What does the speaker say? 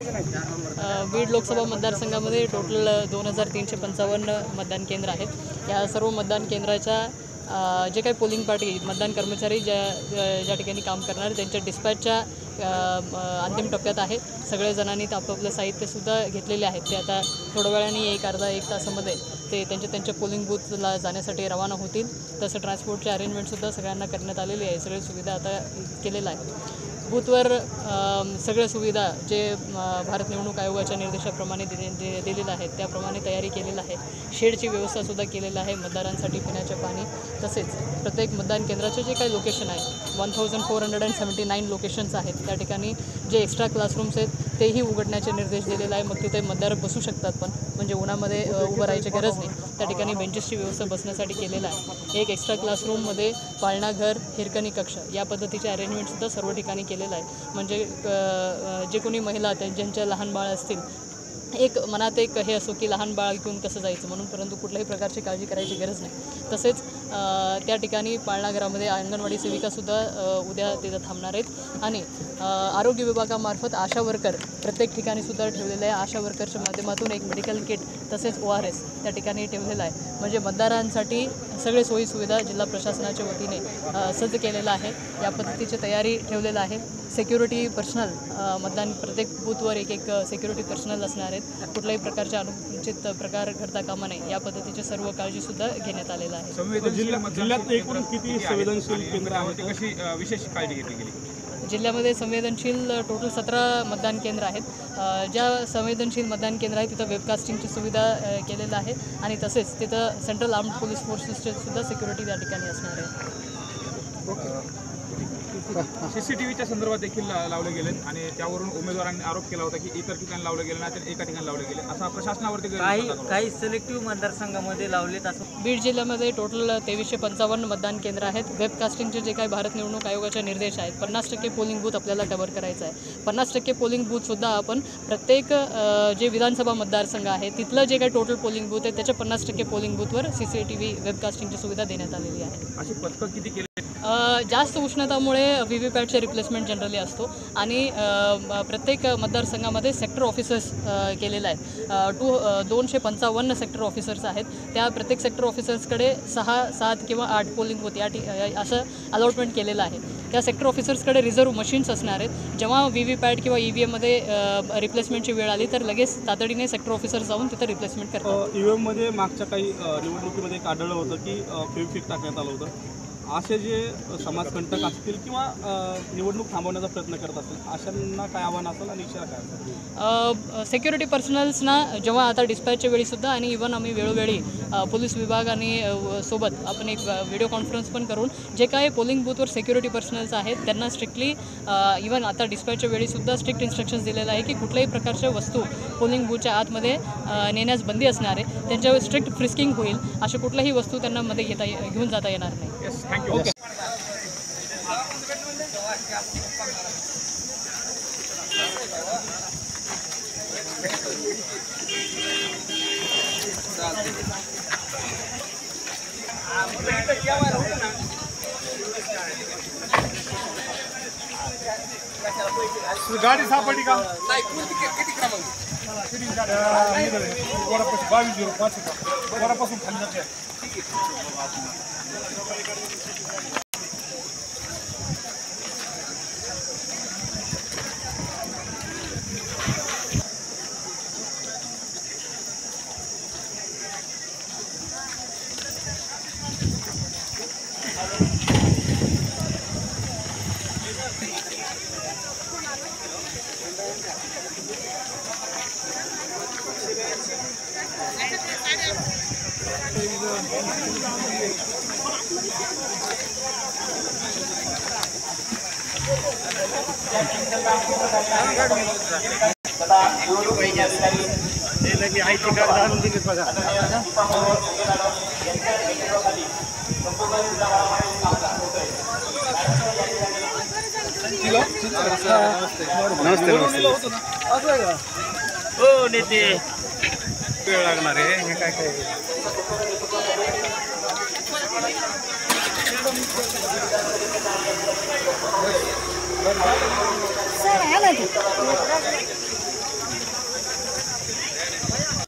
बीड लोकसभा मतदारसंघामध्ये टोटल 2355 मतदान केंद्र आहेत। या सर्व मतदान केंद्राच्या जे काही पोलिंग पार्टी मतदान कर्मचारी ज्या ठिकाणी काम करणार त्यांच्या डिस्पॅचच्या अंतिम टप्प्यात आहे। सगळे जणांनी आपापलं साहित्यसुद्धा घेतलेले आहेत। ते आता थोड्या वेळाने अर्धा एक तासामध्ये ते त्यांच्या पोलिंग बूथला जाण्यासाठी रवाना होतील। तसं ट्रान्सपोर्टचे अरेंजमेंटसुद्धा सगळ्यांना करण्यात आलेली आहे। सगळी सुविधा आता केलेला आहे। बूथवर सगळ्या सुविधा जे भारत निवडणूक आयोगाच्या निर्देशाप्रमाणे दिलेलं आहे त्याप्रमाणे तयारी केलेलं आहे। शेडची व्यवस्थासुद्धा केलेलं आहे। मतदारांसाठी पिण्याचे पाणी तसेच प्रत्येक मतदान केंद्राचे जे काही लोकेशन आहे 1479 लोकेशन्स आहेत। त्या ठिकाणी जे एक्स्ट्रा क्लासरूम्स आहेत तेही उघडण्याचे निर्देश दिलेले आहे। मग तिथे मतदार बसू शकतात पण म्हणजे उन्हामध्ये उभं राहायची गरज नाही। त्या ठिकाणी बेंचेसची व्यवस्था बसण्यासाठी केलेलं आहे। एक एक्स्ट्रा क्लासरूममध्ये पाळणाघर हिरकणी कक्ष या पद्धतीचे अरेंजमेंटसुद्धा सर्व ठिकाणी केलेलं आहे। म्हणजे जे कोणी महिला ज्यांच्या लहान बाळ असतील एक मनात एक हे असो की लहान बाळ घेऊन कसं जायचं म्हणून, परंतु कुठल्याही प्रकारची काळजी करायची गरज नाही। तसेच त्या ठिकाणी पाळणाघरामध्ये अंगणवाडी सेविकासुद्धा उद्या तिथं थांबणार आहेत आणि आरोग्य विभागामार्फत आशा वर्कर प्रत्येक ठिकाणीसुद्धा ठेवलेलं आहे। आशा वर्करच्या माध्यमातून एक मेडिकल किट तसेच ORS त्या ठिकाणी ठेवलेलं आहे। म्हणजे मतदारांसाठी सगळे सोयीसुविधा जिल्हा प्रशासनाच्या वतीने सज्ज केलेलं आहे। या पद्धतीची तयारी ठेवलेलं आहे। सिक्युरिटी पर्सनल मतदान प्रत्येक बूथवर एक सिक्युरिटी पर्सनल असणार आहेत। कुठल्याही प्रकारचे अनुचित प्रकार घडता कामा नये या पद्धतीचे सर्व काळजीसुद्धा घेण्यात आलेलं आहे। जिल्ह्यात एकूण किती संवेदनशील केंद्र आहेत, कशी विशेष काळजी घेतली गेली? जिल्ह्यामध्ये संवेदनशील टोटल 17 मतदान केंद्र आहेत। ज्या संवेदनशील मतदान केंद्र आहेत तिथं वेबकास्टिंगची सुविधा केलेलं आहे आणि तसेच तिथं सेंट्रल आर्म्ड पोलीस फोर्सेसचे सुद्धा सिक्युरिटी त्या ठिकाणी असणार आहे। CCTVच्या संदर्भात देखील लावले गेले आणि त्यावरून उमेदवारांनी आरोप केला होता की इतर ठिकाणी लावले गेले नाही तर एका ठिकाणी लावले गेले असा प्रशासनावरती काही सिलेक्टिव्ह मतदारसंघामध्ये लावलेत असं। बीड जिल्ह्यामध्ये टोटल 2355 मतदान केंद्र आहेत। वेबकास्टिंगचे जे काही भारत निवडणूक आयोगाचे निर्देश आहेत 50% पोलिंग बूथ आपल्याला कव्हर करायचं आहे। 50% पोलिंग बूथसुद्धा आपण प्रत्येक जे विधानसभा मतदारसंघ आहे तिथलं जे काही टोटल पोलिंग बूथ आहे त्याच्या 50% पोलिंग बूथवर CCTV वेबकास्टिंगची सुविधा देण्यात आलेली आहे। अशी पथकं किती केली? जास्त उष्णतामुळे VVPATचे रिप्लेसमेंट जनरली असतो आणि प्रत्येक मतदारसंघामध्ये सेक्टर ऑफिसर्स केलेले आहेत। 255 सेक्टर ऑफिसर्स आहेत। त्या प्रत्येक सेक्टर ऑफिसर्सकडे 6, 7 किंवा 8 पोलिंग बूथ असं अलॉटमेंट केलेलं आहे। त्या सेक्टर ऑफिसर्सकडे रिझर्व्ह मशीन्स असणार आहेत। जेव्हा VVPAT किंवा EVMमध्ये रिप्लेसमेंटची वेळ आली तर लगेच तातडीने सेक्टर ऑफिसर्स जाऊन तिथं रिप्लेसमेंट करतात। EVMमध्ये मागच्या काही निवडणुकीमध्ये एक आढळलं होतं की फेविक्विक टाकण्यात आलं होतं। असे जे समाजकंटक असतील किंवा निवडणूक थांबवण्याचा प्रयत्न करत असतील अशांना काय आव्हान असेल आणि इशारा काय असेल? सिक्युरिटी पर्सनल्सना जेव्हा आता डिस्पॅचच्या वेळीसुद्धा आणि इव्हन आम्ही वेळोवेळी पोलीस विभाग आणि सोबत आपण एक व्हिडिओ कॉन्फरन्स पण करून जे काही पोलिंग बूथवर सिक्युरिटी पर्सनल्स आहेत त्यांना स्ट्रिक्टली इव्हन आता डिस्पॅचच्या वेळीसुद्धा स्ट्रिक्ट इन्स्ट्रक्शन्स दिलेलं आहे की कुठल्याही प्रकारच्या वस्तू पोलिंग बूथच्या आतमध्ये नेण्यास बंदी असणार आहे। त्यांच्यावर स्ट्रिक्ट फ्रिस्किंग होईल। अशा कुठल्याही वस्तू त्यांना मध्ये घेऊन जाता येणार नाही। Thank you. Okay. गाडी सापडली का? नाही किती क्रमांक? वरापासून 2205 वरापासून खाली जाते। नमस्ते हो नेते वेळ लागणार आहे हे काय काय सर आला